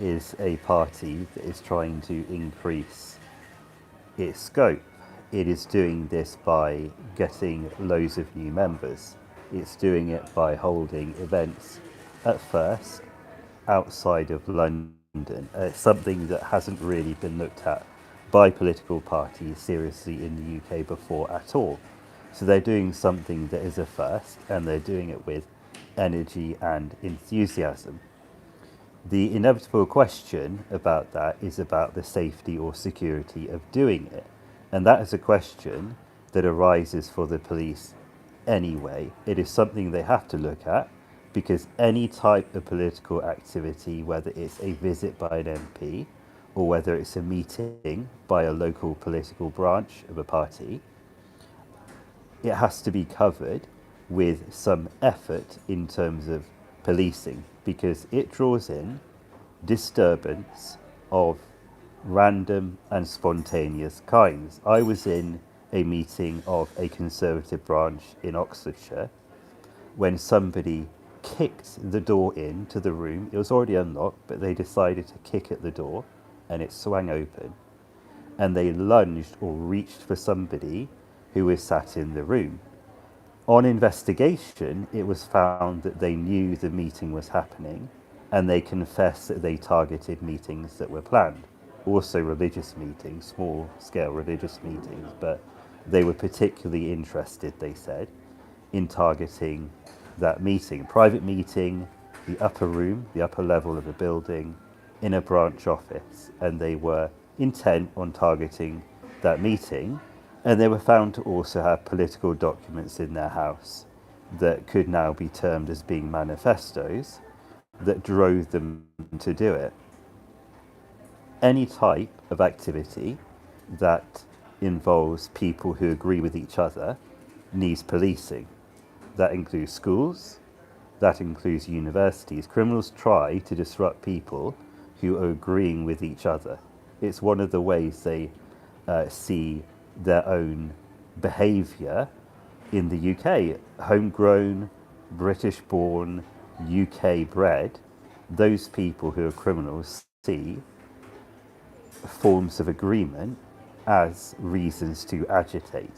is a party that is trying to increase its scope. It is doing this by getting loads of new members. It's doing it by holding events at first outside of London. It's something that hasn't really been looked at by political parties seriously in the UK before at all. So they're doing something that is a first, and they're doing it with energy and enthusiasm. The inevitable question about that is about the safety or security of doing it. And that is a question that arises for the police anyway. It is something they have to look at because any type of political activity, whether it's a visit by an MP or whether it's a meeting by a local political branch of a party, it has to be covered with some effort in terms of policing because it draws in disturbance of random and spontaneous kinds. I was in a meeting of a Conservative branch in Oxfordshire when somebody kicked the door into the room. It was already unlocked, but they decided to kick at the door and it swung open. And they lunged or reached for somebody who was sat in the room. On investigation, it was found that they knew the meeting was happening and they confessed that they targeted meetings that were planned. Also religious meetings, small scale religious meetings, but they were particularly interested, they said, in targeting that meeting. Private meeting, the upper room, the upper level of a building, in a branch office, and they were intent on targeting that meeting. And they were found to also have political documents in their house that could now be termed as being manifestos that drove them to do it. Any type of activity that involves people who agree with each other needs policing. That includes schools, that includes universities. Criminals try to disrupt people who are agreeing with each other. It's one of the ways they see their own behaviour in the UK. Homegrown, British born, UK bred, those people who are criminals see forms of agreement as reasons to agitate.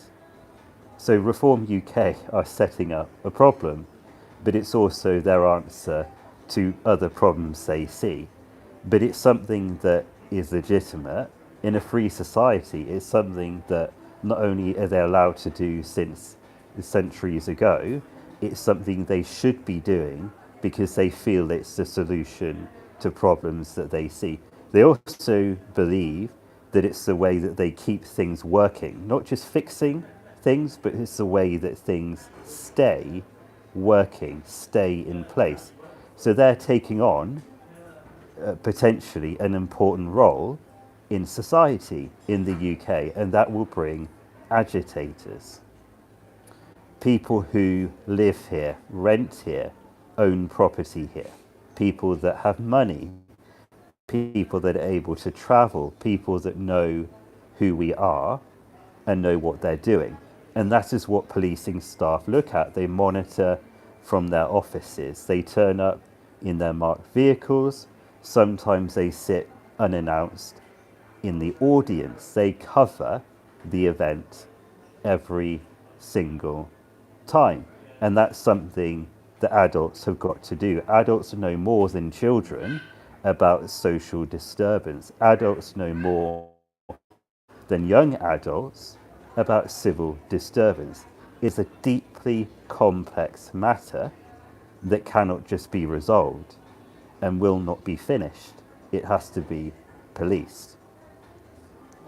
So Reform UK are setting up a problem, but it's also their answer to other problems they see. But it's something that is legitimate. In a free society, it's something that not only are they allowed to do since centuries ago, it's something they should be doing because they feel it's the solution to problems that they see. They also believe that it's the way that they keep things working, not just fixing things, but it's the way that things stay working, stay in place. So they're taking on potentially an important role in society in the UK, and that will bring agitators. People who live here, rent here, own property here, people that have money, people that are able to travel, people that know who we are and know what they're doing. And that is what policing staff look at. They monitor from their offices. They turn up in their marked vehicles. Sometimes they sit unannounced in the audience. They cover the event every single time. And that's something that adults have got to do. Adults know more than children about social disturbance. Adults know more than young adults about civil disturbance. It's a deeply complex matter that cannot just be resolved and will not be finished. It has to be policed.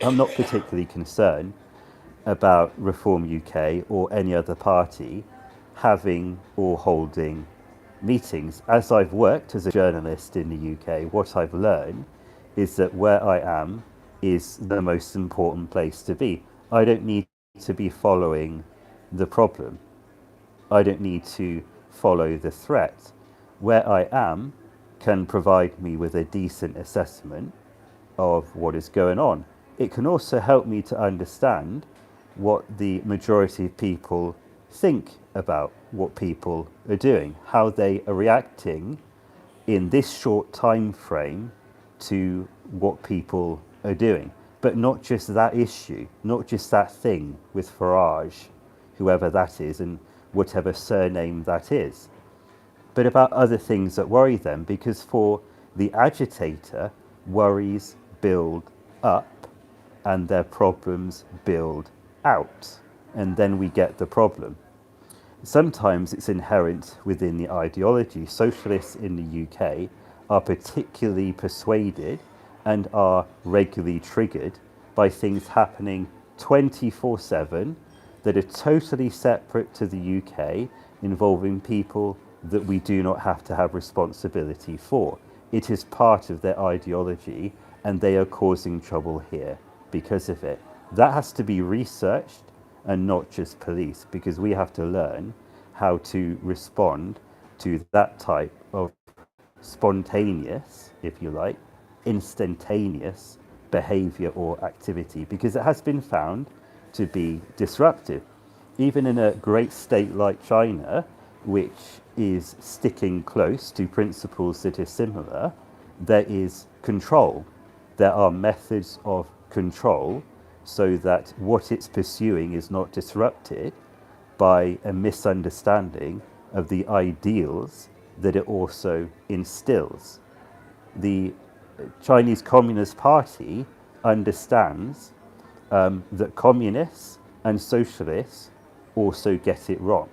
I'm not particularly concerned about Reform UK or any other party having or holding meetings. As I've worked as a journalist in the UK, what I've learned is that where I am is the most important place to be. I don't need to be following the problem. I don't need to follow the threat. Where I am can provide me with a decent assessment of what is going on. It can also help me to understand what the majority of people think about what people are doing, how they are reacting in this short time frame to what people are doing. But not just that issue, not just that thing with Farage, whoever that is, and whatever surname that is, but about other things that worry them, because for the agitator, worries build up and their problems build out, and then we get the problem. Sometimes it's inherent within the ideology. Socialists in the UK are particularly persuaded and are regularly triggered by things happening 24/7 that are totally separate to the UK, involving people that we do not have to have responsibility for. It is part of their ideology, and they are causing trouble here because of it. That has to be researched and not just police, because we have to learn how to respond to that type of spontaneous, if you like, instantaneous behavior or activity, because it has been found to be disruptive. Even in a great state like China, which is sticking close to principles that are similar, there is control. There are methods of control so that what it's pursuing is not disrupted by a misunderstanding of the ideals that it also instills. The Chinese Communist Party understands that communists and socialists also get it wrong.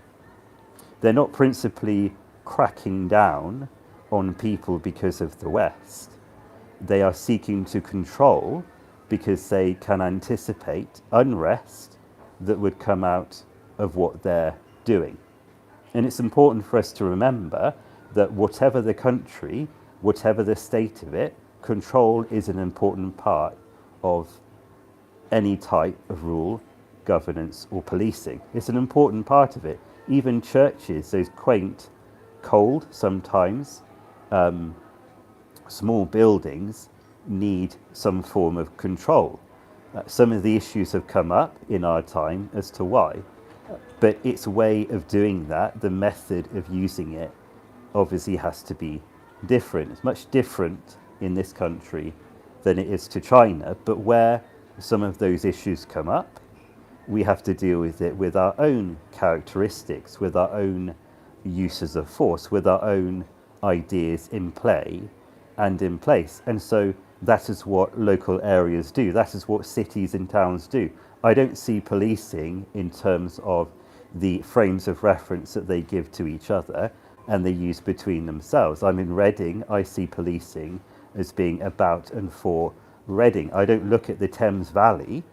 They're not principally cracking down on people because of the West. They are seeking to control because they can anticipate unrest that would come out of what they're doing. And it's important for us to remember that whatever the country, whatever the state of it, control is an important part of any type of rule, governance, or policing. It's an important part of it. Even churches, those quaint, cold sometimes, small buildings, need some form of control. Some of the issues have come up in our time as to why, but its way of doing that, the method of using it, obviously has to be different. It's much different in this country than it is to China, but where some of those issues come up, we have to deal with it with our own characteristics, with our own uses of force, with our own ideas in play and in place. And so that is what local areas do. That is what cities and towns do. I don't see policing in terms of the frames of reference that they give to each other and they use between themselves. I'm in Reading, I see policing as being about and for Reading. I don't look at the Thames Valley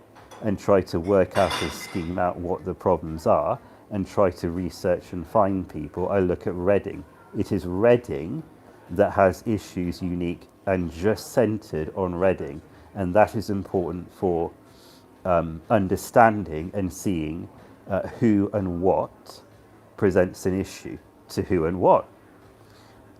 and try to work out or scheme out what the problems are and try to research and find people. I look at Reading. It is Reading that has issues unique and just centred on Reading, and that is important for understanding and seeing who and what presents an issue to who and what.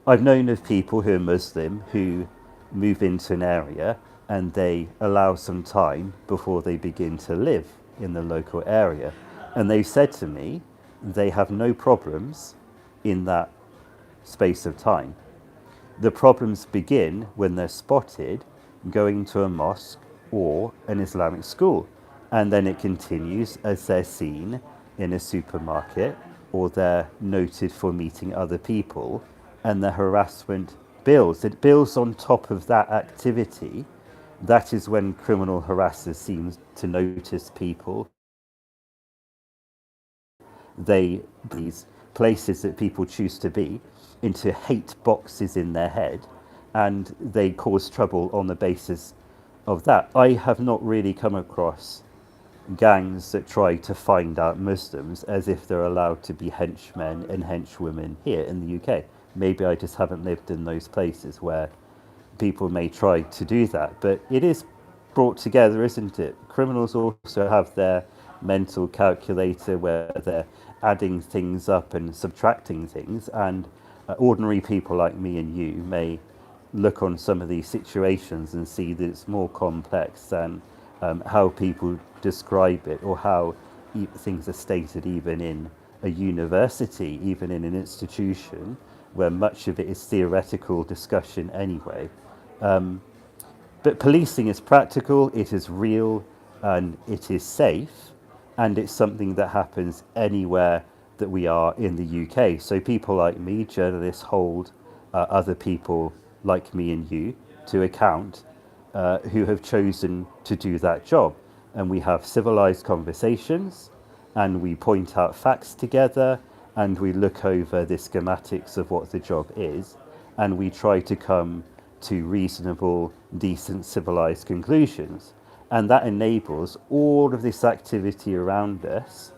I've known of people who are Muslim who move into an area and they allow some time before they begin to live in the local area. And they've said to me they have no problems in that space of time. The problems begin when they're spotted going to a mosque or an Islamic school. And then it continues as they're seen in a supermarket or they're noted for meeting other people, and the harassment builds. It builds on top of that activity. That is when criminal harassers seem to notice people. These places that people choose to be into hate boxes in their head, and they cause trouble on the basis of that. I have not really come across gangs that try to find out Muslims as if they're allowed to be henchmen and henchwomen here in the UK. Maybe I just haven't lived in those places where people may try to do that, but it is brought together, isn't it? Criminals also have their mental calculator where they're adding things up and subtracting things, and ordinary people like me and you may look on some of these situations and see that it's more complex than how people describe it, or how things are stated even in a university, even in an institution where much of it is theoretical discussion anyway. But policing is practical, it is real, and it is safe, and it's something that happens anywhere that we are in the UK. So people like me, journalists, hold other people like me and you to account who have chosen to do that job. And we have civilized conversations, and we point out facts together, and we look over the schematics of what the job is, and we try to come to reasonable, decent, civilized conclusions. And that enables all of this activity around us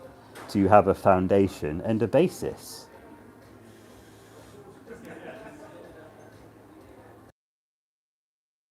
to have a foundation and a basis.